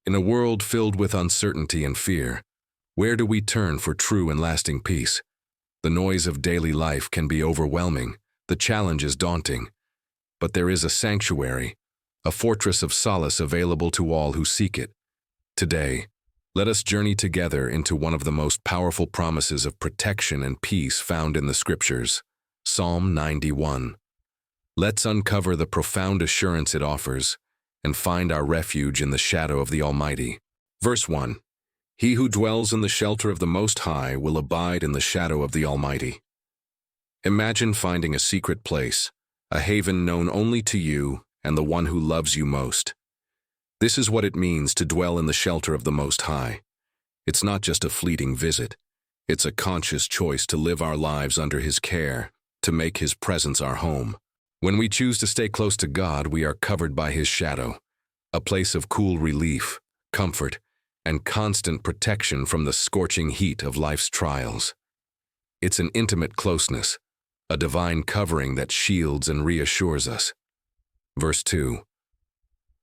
In a world filled with uncertainty and fear, where do we turn for true and lasting peace? The noise of daily life can be overwhelming, the challenge is daunting, but there is a sanctuary, a fortress of solace available to all who seek it. Today, let us journey together into one of the most powerful promises of protection and peace found in the Scriptures, Psalm 91. Let's uncover the profound assurance it offers and find our refuge in the shadow of the Almighty. Verse 1. He who dwells in the shelter of the Most High will abide in the shadow of the Almighty. Imagine finding a secret place, a haven known only to you and the one who loves you most. This is what it means to dwell in the shelter of the Most High. It's not just a fleeting visit. It's a conscious choice to live our lives under His care, to make His presence our home. When we choose to stay close to God, we are covered by His shadow, a place of cool relief, comfort, and constant protection from the scorching heat of life's trials. It's an intimate closeness, a divine covering that shields and reassures us. Verse 2.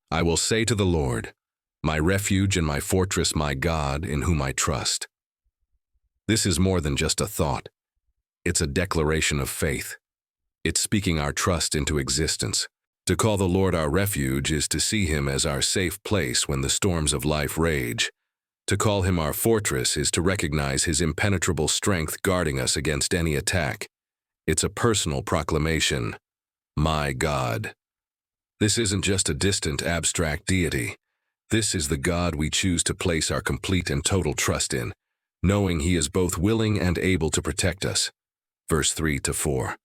I will say to the Lord, my refuge and my fortress, my God, in whom I trust. This is more than just a thought. It's a declaration of faith. It's speaking our trust into existence. To call the Lord our refuge is to see Him as our safe place when the storms of life rage. To call Him our fortress is to recognize His impenetrable strength guarding us against any attack. It's a personal proclamation. My God. This isn't just a distant, abstract deity. This is the God we choose to place our complete and total trust in, knowing He is both willing and able to protect us. Verse 3-4.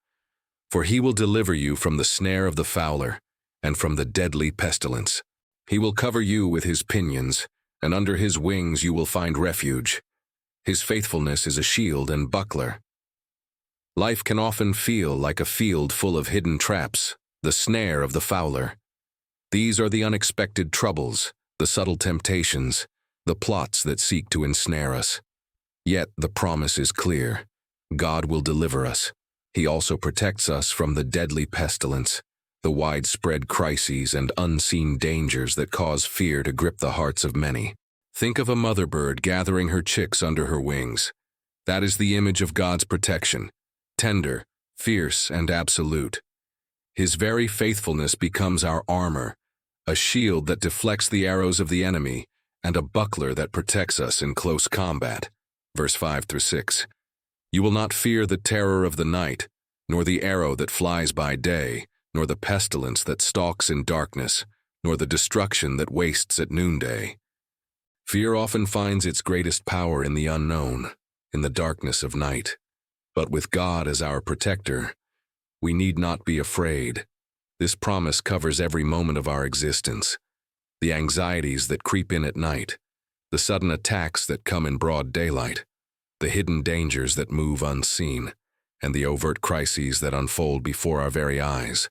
For He will deliver you from the snare of the fowler and from the deadly pestilence. He will cover you with His pinions, and under His wings you will find refuge. His faithfulness is a shield and buckler. Life can often feel like a field full of hidden traps, the snare of the fowler. These are the unexpected troubles, the subtle temptations, the plots that seek to ensnare us. Yet the promise is clear. God will deliver us. He also protects us from the deadly pestilence, the widespread crises and unseen dangers that cause fear to grip the hearts of many. Think of a mother bird gathering her chicks under her wings. That is the image of God's protection, tender, fierce, and absolute. His very faithfulness becomes our armor, a shield that deflects the arrows of the enemy, and a buckler that protects us in close combat. Verse 5-6. You will not fear the terror of the night, nor the arrow that flies by day, nor the pestilence that stalks in darkness, nor the destruction that wastes at noonday. Fear often finds its greatest power in the unknown, in the darkness of night. But with God as our protector, we need not be afraid. This promise covers every moment of our existence. The anxieties that creep in at night, the sudden attacks that come in broad daylight, the hidden dangers that move unseen, and the overt crises that unfold before our very eyes.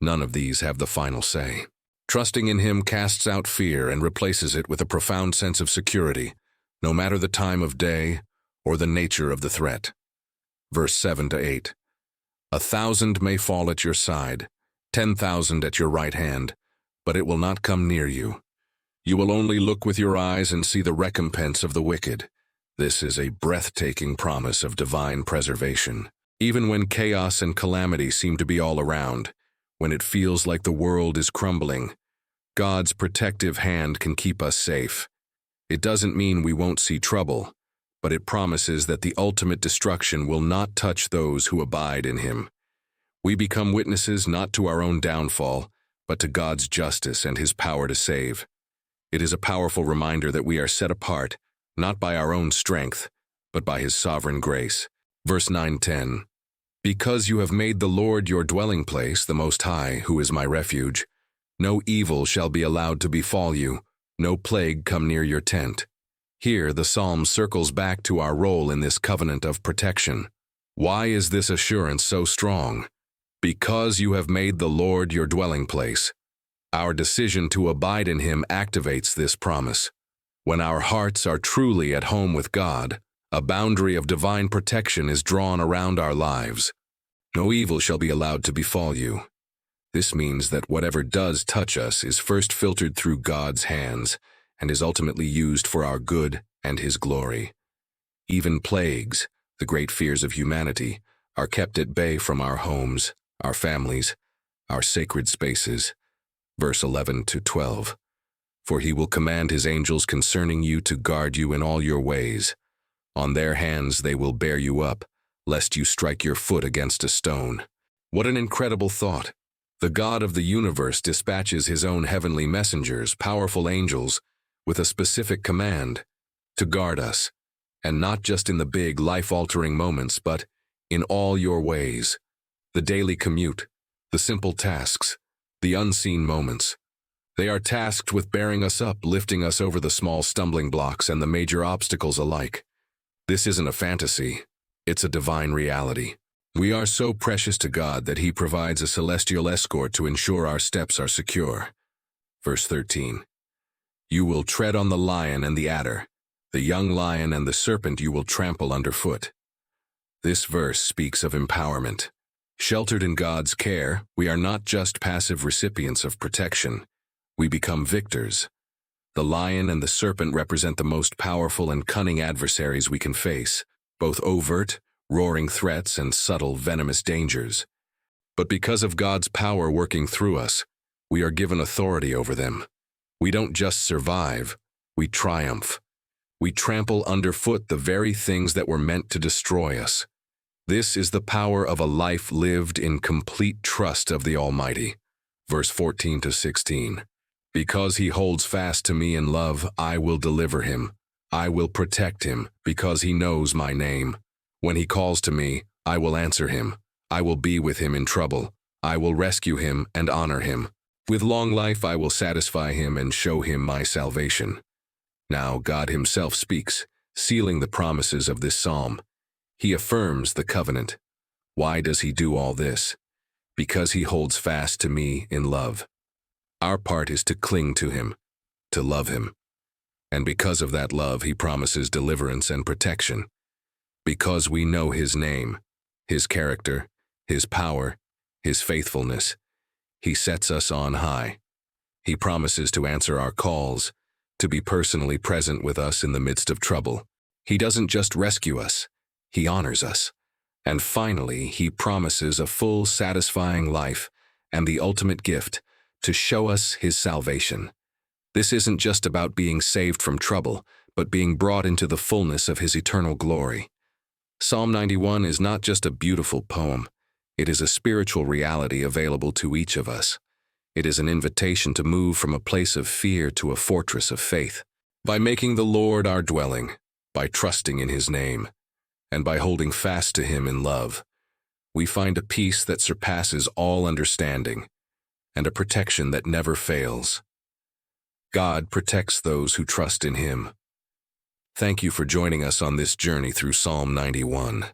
None of these have the final say. Trusting in Him casts out fear and replaces it with a profound sense of security, no matter the time of day or the nature of the threat. Verse 7-8. 1,000 may fall at your side, 10,000 at your right hand, but it will not come near you. You will only look with your eyes and see the recompense of the wicked. This is a breathtaking promise of divine preservation. Even when chaos and calamity seem to be all around, when it feels like the world is crumbling, God's protective hand can keep us safe. It doesn't mean we won't see trouble, but it promises that the ultimate destruction will not touch those who abide in Him. We become witnesses not to our own downfall, but to God's justice and His power to save. It is a powerful reminder that we are set apart, not by our own strength, but by His sovereign grace. Verse 9-10. Because you have made the Lord your dwelling place, the Most High, who is my refuge, no evil shall be allowed to befall you, no plague come near your tent. Here the psalm circles back to our role in this covenant of protection. Why is this assurance so strong? Because you have made the Lord your dwelling place. Our decision to abide in Him activates this promise. When our hearts are truly at home with God, a boundary of divine protection is drawn around our lives. No evil shall be allowed to befall you. This means that whatever does touch us is first filtered through God's hands, and is ultimately used for our good and His glory. Even plagues, the great fears of humanity, are kept at bay from our homes, our families, our sacred spaces. Verse 11 to 12. For He will command His angels concerning you to guard you in all your ways. On their hands they will bear you up, lest you strike your foot against a stone. What an incredible thought! The God of the universe dispatches His own heavenly messengers, powerful angels, with a specific command to guard us, and not just in the big, life-altering moments, but in all your ways. The daily commute, the simple tasks, the unseen moments. They are tasked with bearing us up, lifting us over the small stumbling blocks and the major obstacles alike. This isn't a fantasy, it's a divine reality. We are so precious to God that He provides a celestial escort to ensure our steps are secure. Verse 13. You will tread on the lion and the adder, the young lion and the serpent you will trample underfoot. This verse speaks of empowerment. Sheltered in God's care, we are not just passive recipients of protection. We become victors. The lion and the serpent represent the most powerful and cunning adversaries we can face, both overt, roaring threats and subtle, venomous dangers. But because of God's power working through us, we are given authority over them. We don't just survive, we triumph. We trample underfoot the very things that were meant to destroy us. This is the power of a life lived in complete trust of the Almighty. Verse 14 to 16. Because He holds fast to me in love, I will deliver him. I will protect him, because he knows my name. When he calls to me, I will answer him. I will be with him in trouble. I will rescue him and honor him. With long life I will satisfy him and show him my salvation. Now God Himself speaks, sealing the promises of this psalm. He affirms the covenant. Why does He do all this? Because He holds fast to me in love. Our part is to cling to Him, to love Him. And because of that love, He promises deliverance and protection. Because we know His name, His character, His power, His faithfulness, He sets us on high. He promises to answer our calls, to be personally present with us in the midst of trouble. He doesn't just rescue us, He honors us. And finally, He promises a full, satisfying life and the ultimate gift, to show us His salvation. This isn't just about being saved from trouble, but being brought into the fullness of His eternal glory. Psalm 91 is not just a beautiful poem. It is a spiritual reality available to each of us. It is an invitation to move from a place of fear to a fortress of faith. By making the Lord our dwelling, by trusting in His name, and by holding fast to Him in love, we find a peace that surpasses all understanding, and a protection that never fails. God protects those who trust in Him. Thank you for joining us on this journey through Psalm 91.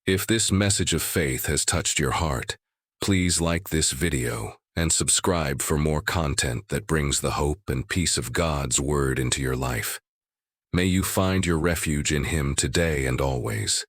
If this message of faith has touched your heart, please like this video and subscribe for more content that brings the hope and peace of God's Word into your life. May you find your refuge in Him today and always.